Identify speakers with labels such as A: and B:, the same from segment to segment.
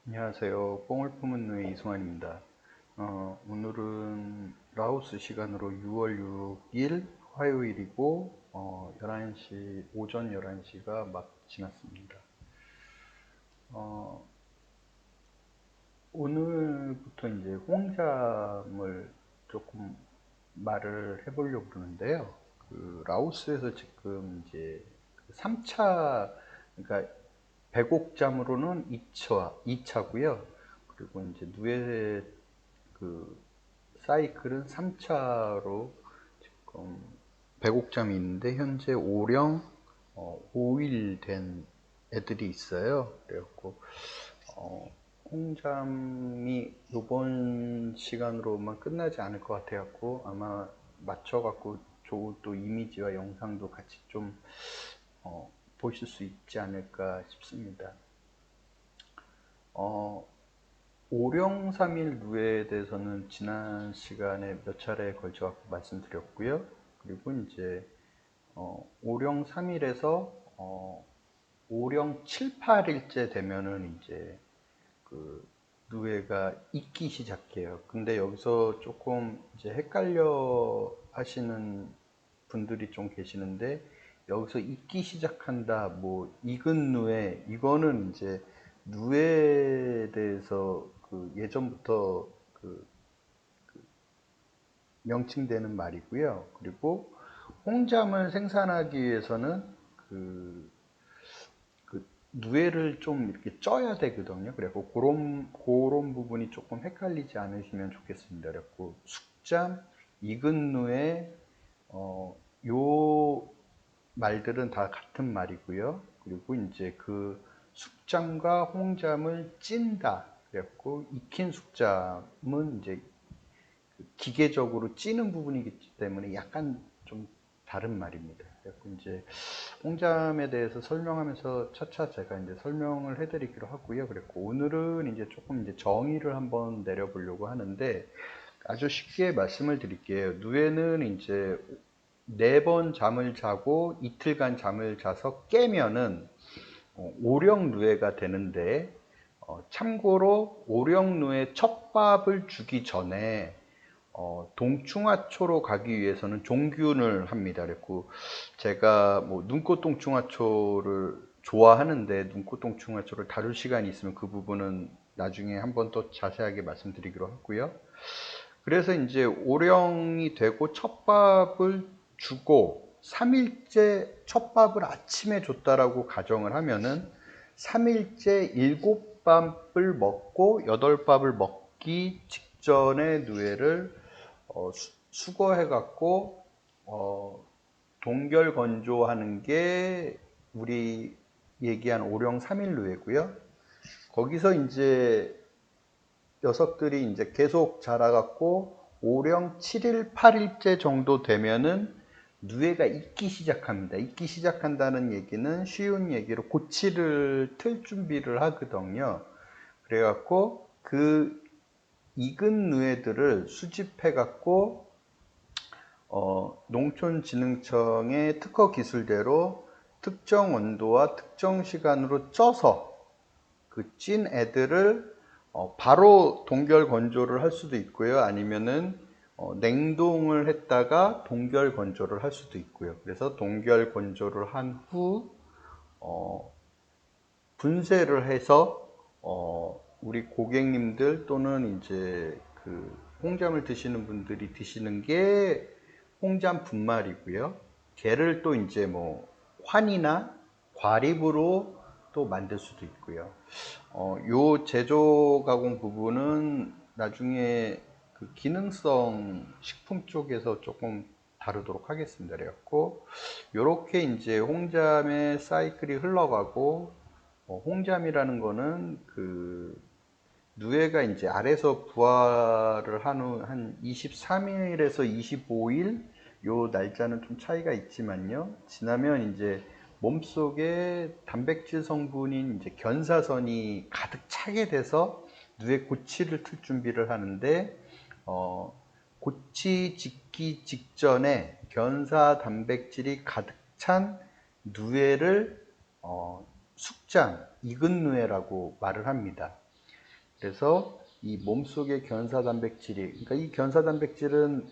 A: 안녕하세요. 뽕을 품은 누의 이승환입니다. 오늘은 라오스 시간으로 6월 6일 화요일이고, 11시, 오전 11시가 막 지났습니다. 어, 오늘부터 이제 홍잠을 조금 말을 해보려고 그러는데요. 라오스에서 지금 이제 3차, 그러니까 백옥잠으로는 2차고요. 그리고 이제 누에 그 사이클은 3차로 지금 백옥잠이 있는데 현재 오령 5일 된 애들이 있어요. 그래갖고 어, 홍잠이 이번 시간으로만 끝나지 않을 것 같아갖고 아마 맞춰갖고 좋은 또 이미지와 영상도 같이 좀 보실 수 있지 않을까 싶습니다. 어, 오령삼일 누에에 대해서는 지난 시간에 몇 차례에 걸쳐 말씀드렸고요. 그리고 이제 오령 3일에서 오령 7, 8일째 되면은 이제 그 누에가 있기 시작해요. 근데 여기서 조금 이제 헷갈려 하시는 분들이 좀 계시는데 여기서 있기 시작한다, 뭐 익은 누에 이거는 이제 누에에 대해서 그 예전부터 그 명칭되는 말이고요. 그리고 홍잠을 생산하기 위해서는 그, 그 누에를 좀 이렇게 쪄야 되거든요. 그래고 그런 부분이 조금 헷갈리지 않으시면 좋겠습니다. 그래고 숙잠, 익은 누에, 요 말들은 다 같은 말이고요. 그리고 이제 그 숙잠과 홍잠을 찐다. 그래갖고 익힌 숙잠은 이제 기계적으로 찌는 부분이기 때문에 약간 좀 다른 말입니다. 그래갖고 이제 홍잠에 대해서 설명하면서 차차 제가 이제 설명을 해드리기로 하고요. 그랬고 오늘은 이제 조금 이제 정의를 한번 내려보려고 하는데 아주 쉽게 말씀을 드릴게요. 누에는 이제 4번 잠을 자고 이틀간 잠을 자서 깨면은 오령 누에가 되는데 참고로 오령 누에 첫 밥을 주기 전에 동충하초로 가기 위해서는 종균을 합니다. 그래고 제가 뭐 눈꽃 동충하초를 좋아하는데 눈꽃 동충하초를 다룰 시간이 있으면 그 부분은 나중에 한번 또 자세하게 말씀드리기로 하고요. 그래서 이제 오령이 되고 첫밥을 주고 3일째 첫밥을 아침에 줬다라고 가정을 하면은 3일째 7밥을 먹고 8밥을 먹기 직전에 누에를 수거해 갖고 동결 건조하는 게 우리 얘기한 오령 3일 누에고요. 거기서 이제 녀석들이 이제 계속 자라갖고 오령 7일, 8일째 정도 되면은 누에가 익기 시작합니다. 익기 시작한다는 얘기는 쉬운 얘기로 고치를 틀 준비를 하거든요. 그래갖고 그 익은 누에들을 수집해갖고 농촌진흥청의 특허 기술대로 특정 온도와 특정 시간으로 쪄서 그 찐 애들을 바로 동결 건조를 할 수도 있고요. 아니면은 냉동을 했다가 동결 건조를 할 수도 있고요. 그래서 동결 건조를 한 후 분쇄를 해서 우리 고객님들 또는 이제 그 홍잠을 드시는 분들이 드시는 게 홍잠 분말이고요. 걔를 또 이제 뭐 환이나 과립으로 또 만들 수도 있고요. 요 제조 가공 부분은 나중에 그 기능성 식품 쪽에서 조금 다루도록 하겠습니다. 그래갖고 요렇게 이제 홍잠의 사이클이 흘러가고 홍잠이라는 거는 그 누에가 이제 알에서 부화를 한 후 한 23일에서 25일 요 날짜는 좀 차이가 있지만요. 지나면 이제 몸속에 단백질 성분인 이제 견사선이 가득 차게 돼서 누에 고치를 틀 준비를 하는데 고치 짓기 직전에 견사 단백질이 가득 찬 누에를 숙장, 익은 누에라고 말을 합니다. 그래서 이 몸속의 견사 단백질이, 그러니까 이 견사 단백질은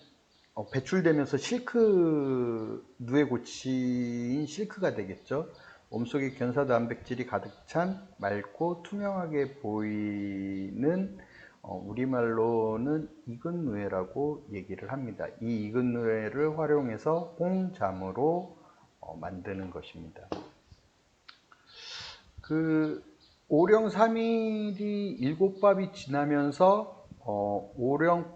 A: 배출되면서 실크, 누에 고치인 실크가 되겠죠. 몸속에 견사 단백질이 가득 찬 맑고 투명하게 보이는 우리말로는 익은 누에라고 얘기를 합니다. 이 익은 누에를 활용해서 홍잠으로 만드는 것입니다. 그 오령 3일이 7밥이 지나면서 오령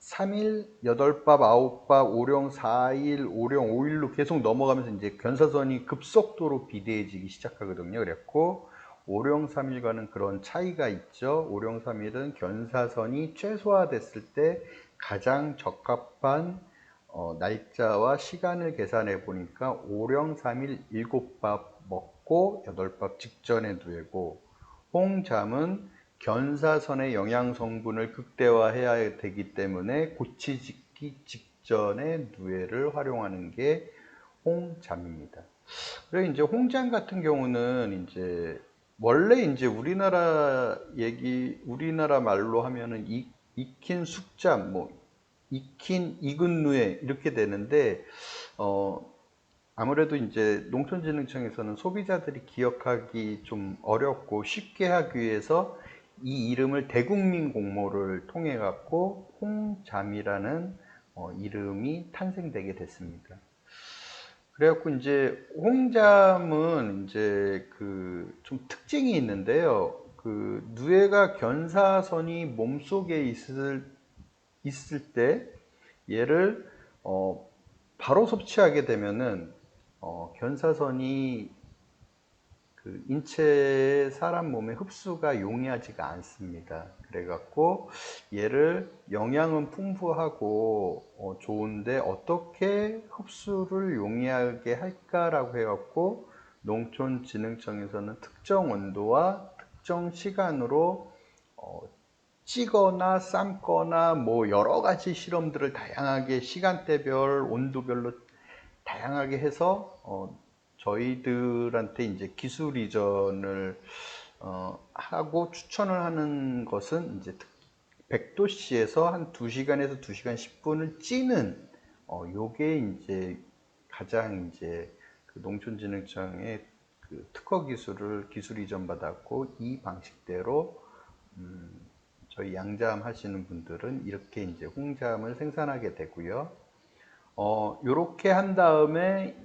A: 3일, 8밥, 9밥, 오령 4일, 오령 5일로 계속 넘어가면서 이제 견사선이 급속도로 비대해지기 시작하거든요. 그랬고 오령 3일과는 그런 차이가 있죠. 오령 3일은 견사선이 최소화됐을 때 가장 적합한 날짜와 시간을 계산해 보니까 오령 3일 7밥 먹고 8밥 직전에 누에고, 홍잠은 견사선의 영양 성분을 극대화해야 되기 때문에 고치짓기 직전에 누에를 활용하는 게 홍잠입니다. 그리고 이제 홍잠 같은 경우는 이제 원래 이제 우리나라 말로 하면은 익힌 숙잠, 뭐 익힌 익은 누에 이렇게 되는데 아무래도 이제 농촌진흥청에서는 소비자들이 기억하기 좀 어렵고 쉽게 하기 위해서 이 이름을 대국민 공모를 통해 갖고 홍잠이라는 이름이 탄생되게 됐습니다. 그래갖고 이제 홍잠은 이제 그 좀 특징이 있는데요. 그 누에가 견사선이 몸속에 있을 때 얘를 바로 섭취하게 되면은 견사선이 그 인체의 사람 몸에 흡수가 용이하지가 않습니다. 그래갖고 얘를 영양은 풍부하고 좋은데 어떻게 흡수를 용이하게 할까라고 해갖고 농촌진흥청에서는 특정 온도와 특정 시간으로 찌거나 삶거나 뭐 여러 가지 실험들을 다양하게 시간대별, 온도별로 다양하게 해서 저희들한테 이제 기술 이전을 하고 추천을 하는 것은 이제 100도씨에서 한 2시간에서 2시간 10분을 찌는 요게 이제 가장 이제 그 농촌진흥청의 그 특허 기술 이전 받았고, 이 방식대로 저희 양잠 하시는 분들은 이렇게 이제 홍잠을 생산하게 되고요. 요렇게 한 다음에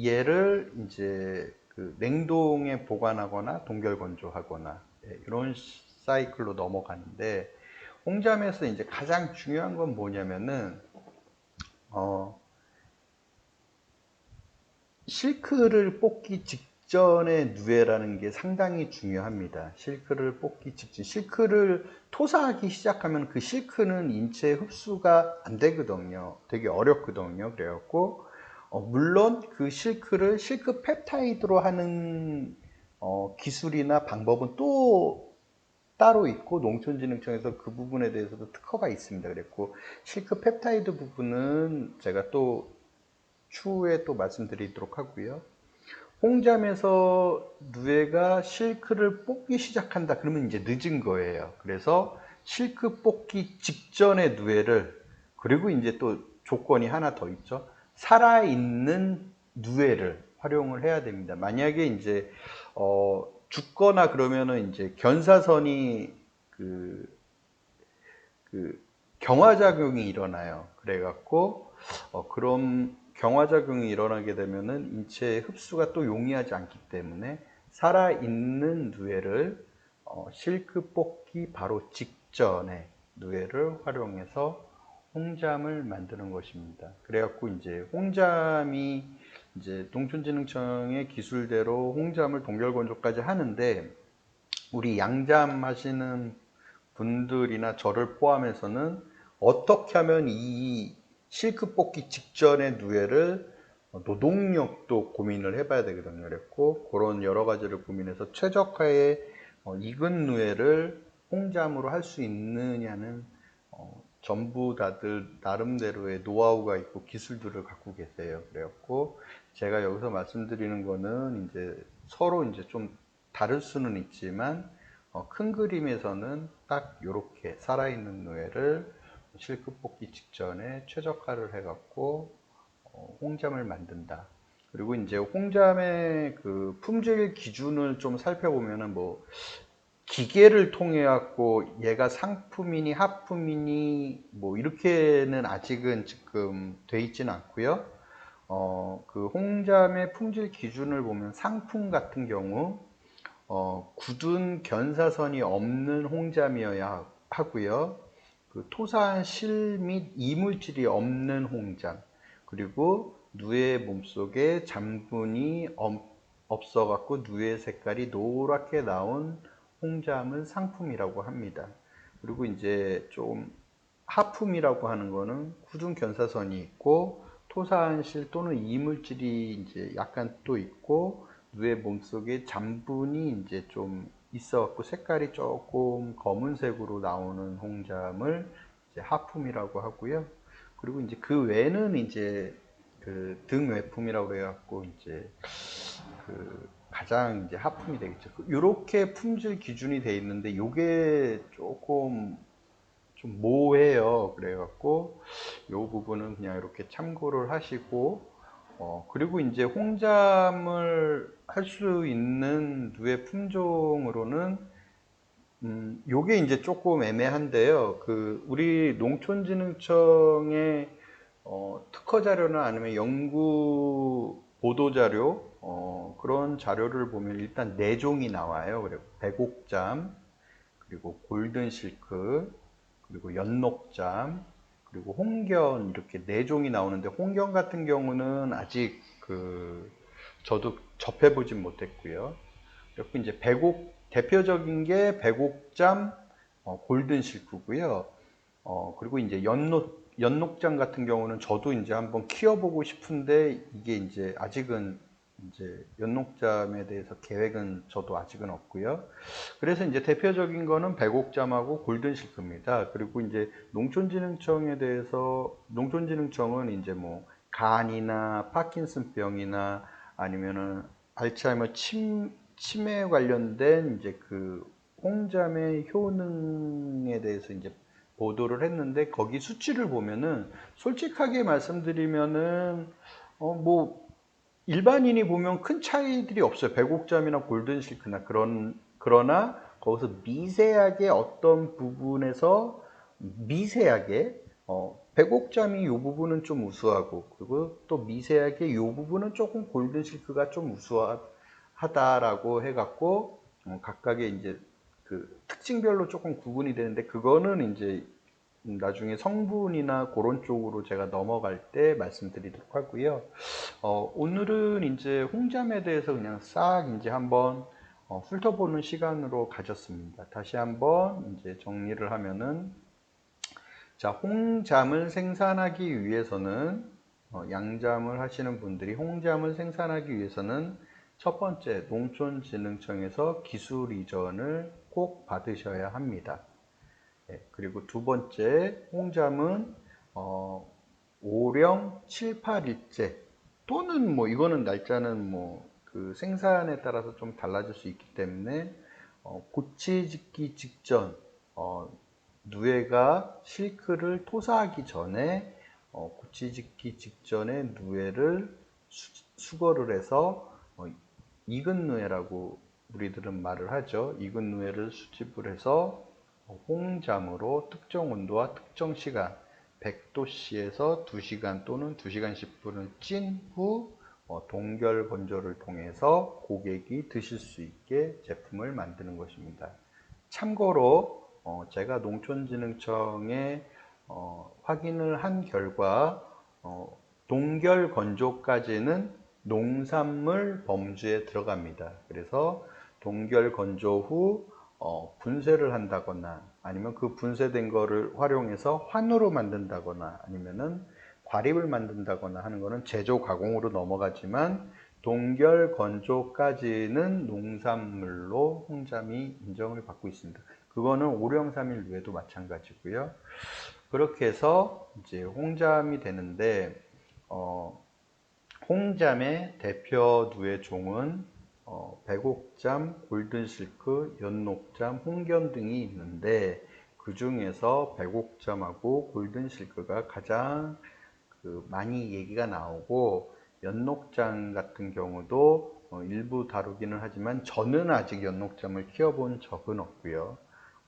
A: 얘를 이제 그 냉동에 보관하거나 동결 건조하거나 이런 사이클로 넘어가는데, 홍잠에서 이제 가장 중요한 건 뭐냐면은 실크를 뽑기 직전의 누에라는 게 상당히 중요합니다. 실크를 뽑기 직전, 실크를 토사하기 시작하면 그 실크는 인체에 흡수가 안 되거든요. 되게 어렵거든요. 그래갖고 물론 그 실크를 실크 펩타이드로 하는 기술이나 방법은 또 따로 있고, 농촌진흥청에서 그 부분에 대해서도 특허가 있습니다. 그랬고 실크 펩타이드 부분은 제가 또 추후에 또 말씀드리도록 하고요. 홍잠에서 누에가 실크를 뽑기 시작한다 그러면 이제 늦은 거예요. 그래서 실크 뽑기 직전의 누에를, 그리고 이제 또 조건이 하나 더 있죠. 살아있는 누에를 활용을 해야 됩니다. 만약에 이제 죽거나 그러면은 이제 견사선이 그 경화작용이 일어나요. 그래갖고 그럼 경화작용이 일어나게 되면은 인체의 흡수가 또 용이하지 않기 때문에 살아있는 누에를 실크 뽑기 바로 직전에 누에를 활용해서 홍잠을 만드는 것입니다. 그래갖고 이제 홍잠이 이제 농촌진흥청의 기술대로 홍잠을 동결건조까지 하는데, 우리 양잠 하시는 분들이나 저를 포함해서는 어떻게 하면 이 실크 뽑기 직전의 누에를 노동력도 고민을 해봐야 되거든요. 그랬고 그런 여러 가지를 고민해서 최적화의 익은 누에를 홍잠으로 할 수 있느냐는 전부 다들 나름대로의 노하우가 있고 기술들을 갖고 계세요. 그래갖고 제가 여기서 말씀드리는 거는 이제 서로 이제 좀 다를 수는 있지만 큰 그림에서는 딱 이렇게 살아있는 누에를 실크 뽑기 직전에 최적화를 해갖고 홍잠을 만든다. 그리고 이제 홍잠의 그 품질 기준을 좀 살펴보면은 뭐 기계를 통해 갖고 얘가 상품이니 하품이니 뭐 이렇게는 아직은 지금 돼 있지는 않고요. 그 홍잠의 품질 기준을 보면 상품 같은 경우 굳은 견사선이 없는 홍잠이어야 하고요. 그 토사한 실 및 이물질이 없는 홍잠, 그리고 누에 몸속에 잔분이 없어 갖고 누에 색깔이 노랗게 나온 홍잠은 상품이라고 합니다. 그리고 이제 좀 하품이라고 하는 거는 굳은 견사선이 있고 토사한 실 또는 이물질이 이제 약간 또 있고 누에 몸속에 잔분이 이제 좀 있어 갖고 색깔이 조금 검은색으로 나오는 홍잠을 이제 하품이라고 하고요. 그리고 이제 그 외는 이제 그 등 외품이라고 해갖고 이제 그 가장 이제 하품이 되겠죠. 이렇게 품질 기준이 돼 있는데 이게 조금 좀 모호해요. 그래갖고 이 부분은 그냥 이렇게 참고를 하시고 그리고 이제 홍잠을 할 수 있는 누에 품종으로는 요게 이제 조금 애매한데요. 그 우리 농촌진흥청의 특허 자료나 아니면 연구 보도 자료 그런 자료를 보면 일단 네 종이 나와요. 그리고 백옥잠, 그리고 골든 실크, 그리고 연녹잠, 그리고 홍견 이렇게 네 종이 나오는데 홍견 같은 경우는 아직 그 저도 접해보진 못했고요. 그리고 이제 백옥 대표적인 게 백옥잠, 골든 실크고요. 그리고 이제 연녹잠 같은 경우는 저도 이제 한번 키워보고 싶은데 이게 이제 아직은 이제 연녹잠에 대해서 계획은 저도 아직은 없고요. 그래서 이제 대표적인 거는 백옥잠하고 골든 실크입니다. 그리고 이제 농촌진흥청에 대해서 농촌진흥청은 이제 뭐 간이나 파킨슨병이나 아니면은 알츠하이머 치매 관련된 이제 그 홍잠의 효능에 대해서 이제 보도를 했는데 거기 수치를 보면은 솔직하게 말씀드리면은 뭐 일반인이 보면 큰 차이들이 없어요. 백옥잠이나 골든 실크나 그러나 거기서 미세하게 어떤 부분에서 미세하게 백옥잠이 이 부분은 좀 우수하고 그리고 또 미세하게 이 부분은 조금 골든 실크가 좀 우수하다라고 해갖고 각각의 이제 그 특징별로 조금 구분이 되는데 그거는 이제 나중에 성분이나 그런 쪽으로 제가 넘어갈 때 말씀드리도록 하고요. 오늘은 이제 홍잠에 대해서 그냥 싹 이제 한번 훑어보는 시간으로 가졌습니다. 다시 한번 이제 정리를 하면은 자, 홍잠을 생산하기 위해서는 양잠을 하시는 분들이 홍잠을 생산하기 위해서는 첫 번째 농촌진흥청에서 기술 이전을 꼭 받으셔야 합니다. 그리고 두 번째 홍잠은 오령 7, 8일째 또는 뭐 이거는 날짜는 뭐 그 생산에 따라서 좀 달라질 수 있기 때문에 고치 짓기 직전 누에가 실크를 토사하기 전에 고치 짓기 직전에 누에를 수거를 해서 익은 누에라고 우리들은 말을 하죠. 익은 누에를 수집을 해서 홍잠으로 특정 온도와 특정 시간 100도씨에서 2시간 또는 2시간 10분을 찐 후 동결 건조를 통해서 고객이 드실 수 있게 제품을 만드는 것입니다. 참고로 제가 농촌진흥청에 확인을 한 결과 동결 건조까지는 농산물 범주에 들어갑니다. 그래서 동결 건조 후 분쇄를 한다거나 아니면 그 분쇄된 거를 활용해서 환으로 만든다거나 아니면은 과립을 만든다거나 하는 거는 제조 가공으로 넘어가지만 동결 건조까지는 농산물로 홍잠이 인정을 받고 있습니다. 그거는 오령3일 누에도 마찬가지고요. 그렇게 해서 이제 홍잠이 되는데 홍잠의 대표 누에 종은 백옥잠, 골든실크, 연녹잠, 홍견 등이 있는데 그 중에서 백옥잠하고 골든실크가 가장 많이 얘기가 나오고, 연녹잠 같은 경우도 일부 다루기는 하지만 저는 아직 연녹잠을 키워본 적은 없고요.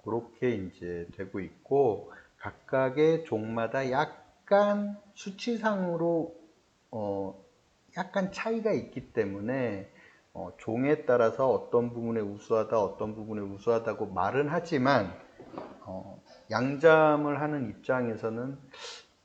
A: 그렇게 이제 되고 있고, 각각의 종마다 약간 수치상으로 약간 차이가 있기 때문에 종에 따라서 어떤 부분에 우수하다, 어떤 부분에 우수하다고 말은 하지만 양잠을 하는 입장에서는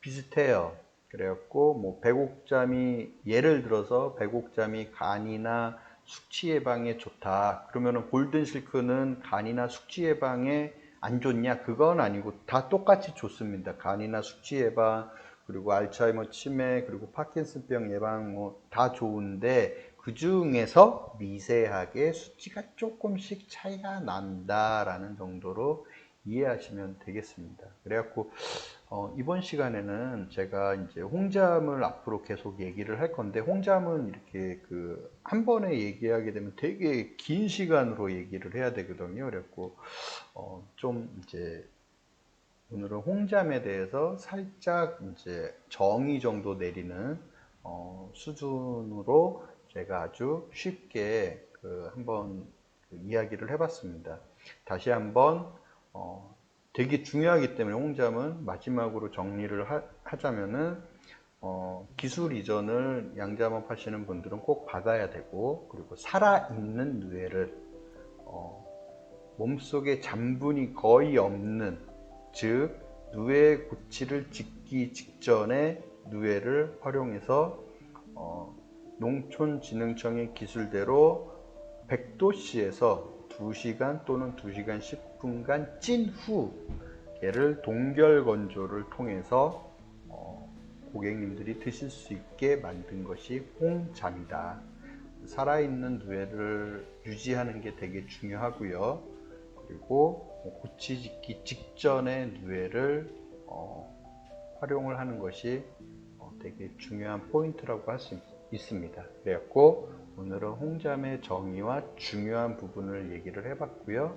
A: 비슷해요. 그래갖고 뭐 백옥잠이, 예를 들어서 백옥잠이 간이나 숙취 예방에 좋다 그러면은 골든실크는 간이나 숙취 예방에 안 좋냐? 그건 아니고 다 똑같이 좋습니다. 간이나 숙취 예방, 그리고 알츠하이머 치매, 그리고 파킨슨병 예방 뭐 다 좋은데 그 중에서 미세하게 수치가 조금씩 차이가 난다라는 정도로 이해하시면 되겠습니다. 그래갖고 이번 시간에는 제가 이제 홍잠을 앞으로 계속 얘기를 할 건데, 홍잠은 이렇게 한 번에 얘기하게 되면 되게 긴 시간으로 얘기를 해야 되거든요. 그래갖고 좀 이제 오늘은 홍잠에 대해서 살짝 이제 정의 정도 내리는 수준으로 제가 아주 쉽게 한번 이야기를 해봤습니다. 다시 한번 되게 중요하기 때문에 홍잠은 마지막으로 정리를 하자면은 기술 이전을 양잠업 하시는 분들은 꼭 받아야 되고, 그리고 살아있는 뇌를 몸속에 잔분이 거의 없는, 즉 누에 고치를 짓기 직전에 누에를 활용해서 농촌진흥청의 기술대로 100도씨에서 2시간 또는 2시간 10분간 찐 후 얘를 동결 건조를 통해서 고객님들이 드실 수 있게 만든 것이 홍잠이다. 살아있는 누에를 유지하는 게 되게 중요하고요. 그리고 고치짓기 직전에 누에를 활용을 하는 것이 되게 중요한 포인트라고 할 수 있습니다. 그래갖고 오늘은 홍잠의 정의와 중요한 부분을 얘기를 해봤고요.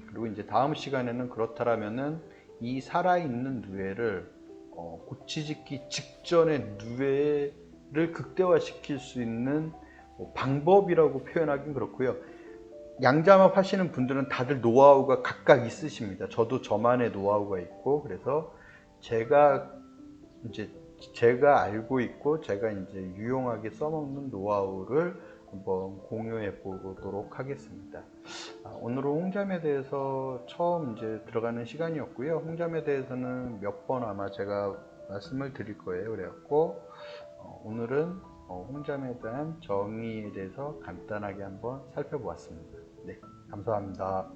A: 그리고 이제 다음 시간에는 그렇다면은 이 살아있는 누에를 고치짓기 직전에 누에를 극대화시킬 수 있는 방법이라고 표현하긴 그렇고요. 양잠업 하시는 분들은 다들 노하우가 각각 있으십니다. 저도 저만의 노하우가 있고, 그래서 제가 알고 있고 제가 이제 유용하게 써먹는 노하우를 한번 공유해 보도록 하겠습니다. 오늘은 홍잠에 대해서 처음 이제 들어가는 시간이었고요. 홍잠에 대해서는 몇 번 아마 제가 말씀을 드릴 거예요. 그래갖고 오늘은 홍잠에 대한 정의에 대해서 간단하게 한번 살펴보았습니다. 네, 감사합니다.